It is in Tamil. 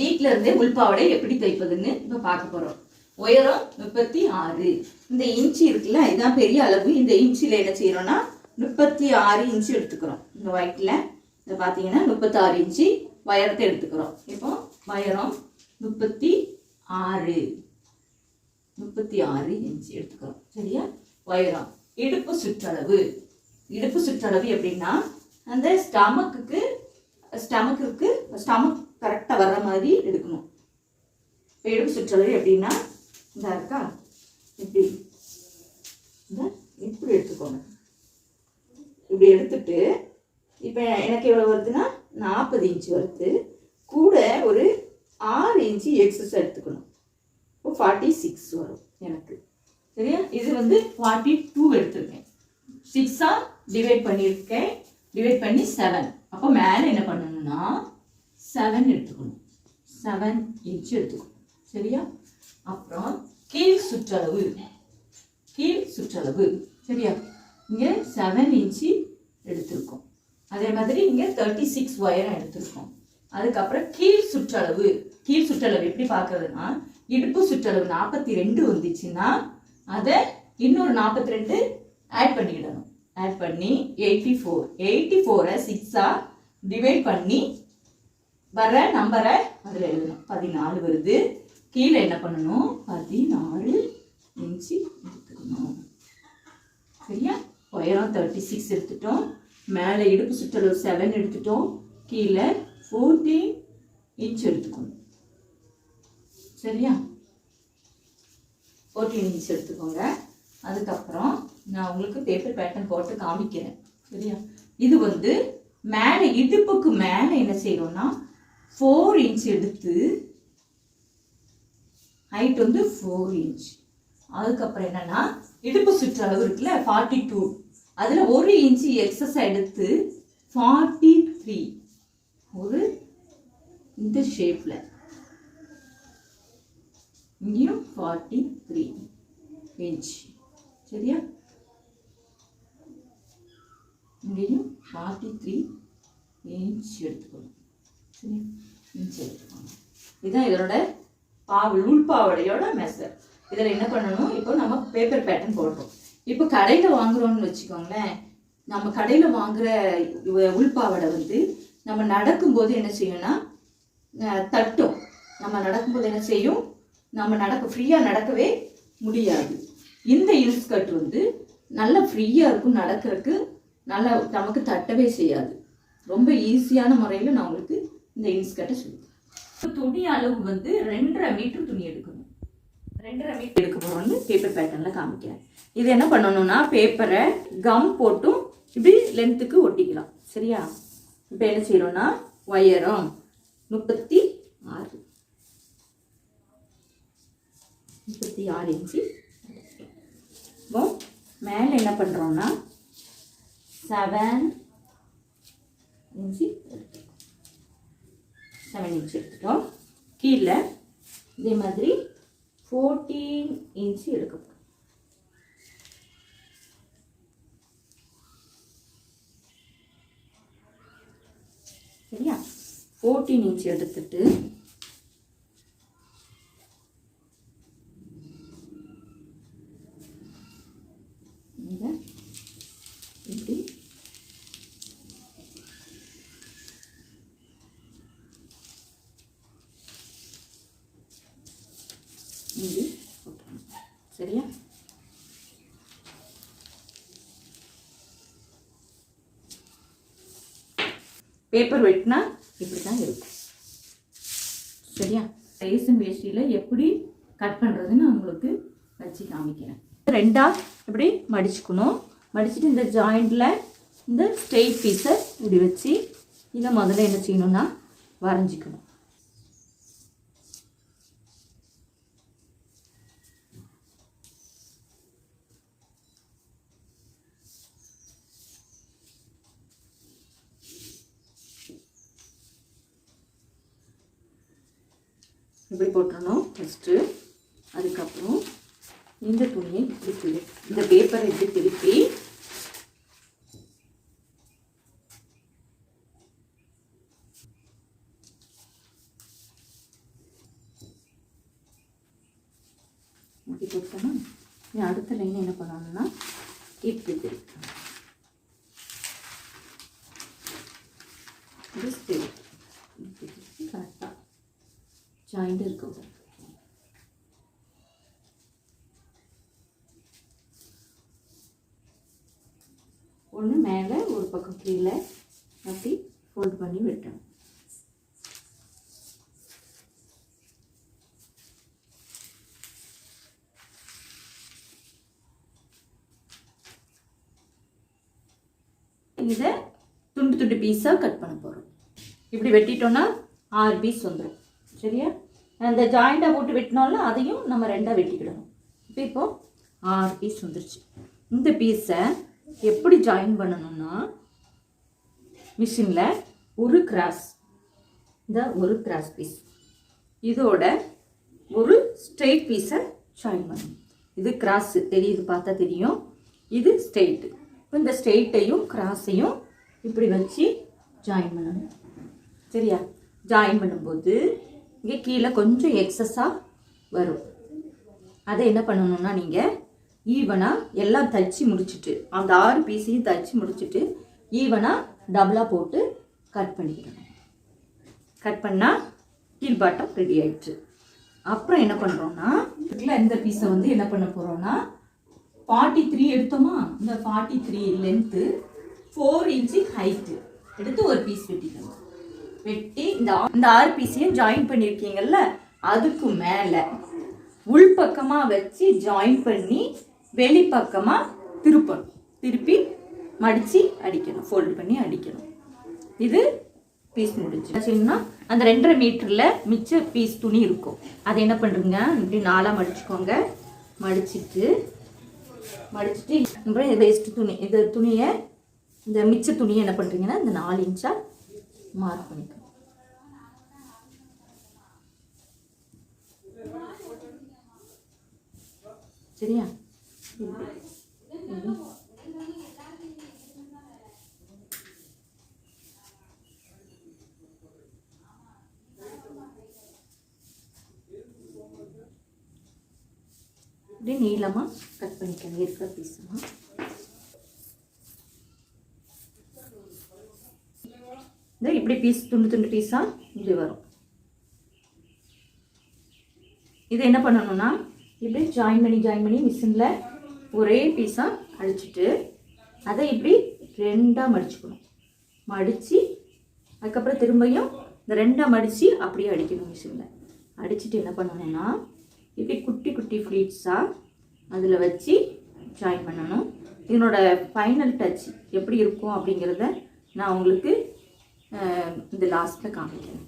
வீட்ல இருந்தே உள்பாவடை எப்படி தைப்பதுன்னு இப்ப பார்க்க போறோம். உயரம் 36. இந்த இன்ச்சு இருக்குல்ல, இதான் பெரிய அளவு. இந்த இன்ச்சில் என்ன செய்யறோம்னா 36 இன்ச்சு எடுத்துக்கிறோம். இந்த ஒயிட்ல இதை பார்த்தீங்கன்னா 36 இன்ச்சு உயரத்தை எடுத்துக்கிறோம். இப்போ உயரம் 36 இன்ச்சு எடுத்துக்கிறோம். சரியா? உயரம். இடுப்பு சுற்றளவு. இடுப்பு சுற்றளவு எப்படின்னா அந்த ஸ்டமக்கு கரெக்டாக வர்ற மாதிரி எடுக்கணும். இப்போ இடுப்பு சுற்றளவு எப்படின்னா இந்த இருக்கா, இப்படி இப்படி எடுத்துக்கோங்க. இப்படி எடுத்துட்டு இப்போ எனக்கு எவ்வளோ வருதுன்னா 40 இன்ச்சு வருது. கூட ஒரு 6 இன்ச்சு எக்ஸஸ் எடுத்துக்கணும். இப்போ 46 வரும் எனக்கு. சரியா? இது 42 எடுத்துருக்கேன். 6ஆக டிவைட் பண்ணியிருக்கேன். டிவைட் பண்ணி 7. அப்போ மேலே என்ன பண்ணணும்னா 7 எடுத்துக்கணும். 7 இன்ச்சு எடுத்துக்கணும். சரியா? அப்புறம் கீழ் சுற்றளவு. சரியா? இங்கே 7 இன்ச்சு எடுத்திருக்கோம். அதே மாதிரி இங்கே 36 உயரம் எடுத்திருக்கோம். அதுக்கப்புறம் கீழ் சுற்றளவு எப்படி பார்க்கறதுன்னா இடுப்பு சுற்றளவு 42 வந்துச்சுன்னா அதை இன்னொரு 42 ஆட் பண்ணிக்கிடணும். ஆட் பண்ணி 84 6ஆ டிவைட் பண்ணி வர நம்பரை அதில் எழுதணும். 14 வருது. கீழே என்ன பண்ணணும் 14 இன்ச்சு எடுத்துக்கணும். சரியா? உயரம் 36 எடுத்துட்டோம். மேலே இடுப்பு சுற்றளவு 7 எடுத்துட்டோம். கீழே 14 இன்ச் எடுத்துக்கணும். சரியா? 14 இன்ச் எடுத்துக்கோங்க. அதுக்கப்புறம் நான் உங்களுக்கு பேப்பர் பேட்டர்ன் போட்டு காமிக்கிறேன். சரியா? இது மேலே இடுப்புக்கு மேலே என்ன செய்யறோம்னா 4 இன்ச் எடுத்து ஹைட் 4 இன்ச். அதுக்கப்புறம் என்னன்னா இடுப்பு சுற்றளவு இருக்குல்ல 42, அதுல 1 இன்ச்சு எக்ஸஸ் எடுத்து 43 ஒரு இந்த ஷேப்ல இங்கேயும் 43 இன்ச். சரியா? இங்கேயும் 43 இன்ச் எடுத்துக்கணும். சரியா? இன்ச் எடுத்துக்கணும். இதுதான் இதனோட உள்பாவடையோட மெஷர். இதில் என்ன பண்ணணும், இப்போ நம்ம பேப்பர் பேட்டர்ன் போடுறோம். இப்போ கடையில் வாங்குறோம்னு வச்சுக்கோங்களேன். நம்ம கடையில் வாங்குற உள்பாவடை நம்ம நடக்கும்போது என்ன செய்யணும்னா தட்டும். நம்ம நடக்கும்போது என்ன செய்யும், நம்ம ஃப்ரீயாக நடக்கவே முடியாது. இந்த இன்ஸ்கர்ட் நல்லா ஃப்ரீயாக இருக்கும், நடக்கிறதுக்கு நல்லா நமக்கு தட்டவே செய்யாது. ரொம்ப ஈஸியான முறையில் நான் உங்களுக்கு இந்த இன்ஸ்கர்ட்டை சொல்லுவேன். துணி அளவு 2.5 மீட்டர் துணி எடுக்கணும். 2.5 மீட்டர் எடுக்க போகிறோம்னு பேப்பர் பேட்டர்னில் காமிக்கிறேன். இது என்ன பண்ணணும்னா பேப்பரை கம் போட்டும் இப்படி லென்த்துக்கு ஒட்டிக்கலாம். சரியா? இப்போ என்ன செய்யறோம்னா உயரம் 36 இன்ச்சு. இப்போ மேலே என்ன பண்ணுறோம்னா 7 இன்ச்சு எடுத்துட்டோம். கீழே இதே மாதிரி 14 இன்ச்சு எடுக்கணும். சரியா? 14 இன்ச்சு எடுத்துட்டு இப்படி இங்கே போட்டுக்கணும். சரியா? பேப்பர் வெட்டினா இப்படி தான் இருக்கும். சரியா? ரேசன் வேஷ்டியில் எப்படி கட் பண்ணுறதுன்னு உங்களுக்கு வச்சு காமிக்கிறேன். 2ஆ இப்படி மடிச்சுக்கணும். மடிச்சுட்டு இந்த ஜாயிண்டில் இந்த ஸ்ட்ரெயிட் பீஸை இப்படி வச்சு இதை முதல்ல என்ன செய்யணும்னா வரைஞ்சிக்கணும். இப்படி போட்டுறணும் ஃபஸ்ட்டு. அதுக்கப்புறம் இந்த துணியை இப்படி இந்த பேப்பரை இப்படி திருப்பி இப்படி போட்டோன்னா அடுத்த லைன் என்ன பண்ணணும்னா இப்படி திருப்பணும். கரெக்டாக ஜாயிண்ட் இருக்கும். ஒன்று மேலே ஒரு பக்கம் கீழே அப்படி ஃபோல்ட் பண்ணி வெட்டணும். இதை துண்டு துண்டு பீஸாக கட் பண்ண போகிறோம். இப்படி வெட்டிட்டோன்னா 6 பீஸ் வந்துடும். சரியா? அந்த ஜாயிண்டாக போட்டு வெட்டினோம்ல அதையும் நம்ம 2ஆக வெட்டிக்கிடணும். இப்போ 6 பீஸ் வந்துருச்சு. இந்த பீஸை எப்படி ஜாயின் பண்ணணும்னா மிஷினில் ஒரு கிராஸ், இந்த ஒரு கிராஸ் பீஸ் இதோட ஒரு ஸ்ட்ரெயிட் பீஸை ஜாயின் பண்ணணும். இது கிராஸ் தெரியுது, பார்த்தா தெரியும். இது ஸ்ட்ரெயிட்டு. இந்த ஸ்ட்ரெயிட்டையும் கிராஸையும் இப்படி வச்சு ஜாயின் பண்ணணும். சரியா? ஜாயின் பண்ணும்போது இங்கே கீழே கொஞ்சம் எக்ஸஸாக வரும். அதை என்ன பண்ணணும்னா நீங்கள் ஈவனாக எல்லாம் தைச்சி முடிச்சுட்டு அந்த 6 பீஸையும் தைச்சி முடிச்சுட்டு ஈவனாக டபுளாக போட்டு கட் பண்ணிக்கிடணும். கட் பண்ணால் கீழ்பாட்டம் ரெடி ஆயிடுச்சு. அப்புறம் என்ன பண்ணுறோன்னா இந்த பீஸை வந்து என்ன பண்ண போகிறோன்னா 43 எடுத்தோமா, இந்த 43 லென்த்து 4 இன்ச்சு ஹைட்டு எடுத்து ஒரு பீஸ் வெட்டிக்கணும். வெட்டி இந்த 6 பீஸையும் ஜாயின் பண்ணியிருக்கீங்கல்ல அதுக்கு மேலே உள்பக்கமாக வச்சு ஜாயின் பண்ணி வெளிப்பக்கமாக திருப்பணும். திருப்பி மடித்து அடிக்கணும், ஃபோல்டு பண்ணி அடிக்கணும். இது பீஸ் முடிஞ்சுன்னா அந்த 2.5 மீட்டரில் மிச்ச பீஸ் துணி இருக்கும். அதை என்ன பண்ணுறீங்க, இப்படி 4ஆக மடிச்சுக்கோங்க. மடிச்சுட்டு அப்புறம் வேஸ்ட்டு துணி, இந்த துணியை இந்த மிச்ச துணியை என்ன பண்ணுறீங்கன்னா இந்த 4 இன்ச்சாக மார்க் பண்ணிக்கணும். சரியா? இப்படி நீளமாக கட் பண்ணிக்கோங்க இருக்கிற பீஸெல்லாம். இந்த இப்படி பீஸ் துண்டு துண்டு பீஸாக இப்படி வரும். இது என்ன பண்ணணும்னா இப்படி ஜாயின் பண்ணி மிஷினில் ஒரே பீஸாக அடிச்சுட்டு அதை இப்படி 2ஆக மடிச்சுக்கணும். மடித்து அதுக்கப்புறம் திரும்பியும் இந்த 2ஆக மடித்து அப்படியே அடிக்கணும். மிஷினில் அடிச்சுட்டு என்ன பண்ணணும்னா இப்படி குட்டி குட்டி ஃப்ளீட்ஸாக அதில் வச்சு ஜாயின் பண்ணணும். இதனோட ஃபைனல் டச் எப்படி இருக்கும் அப்படிங்கிறத நான் உங்களுக்கு இந்த லாஸ்ட்டில் காமிக்கிறேன்.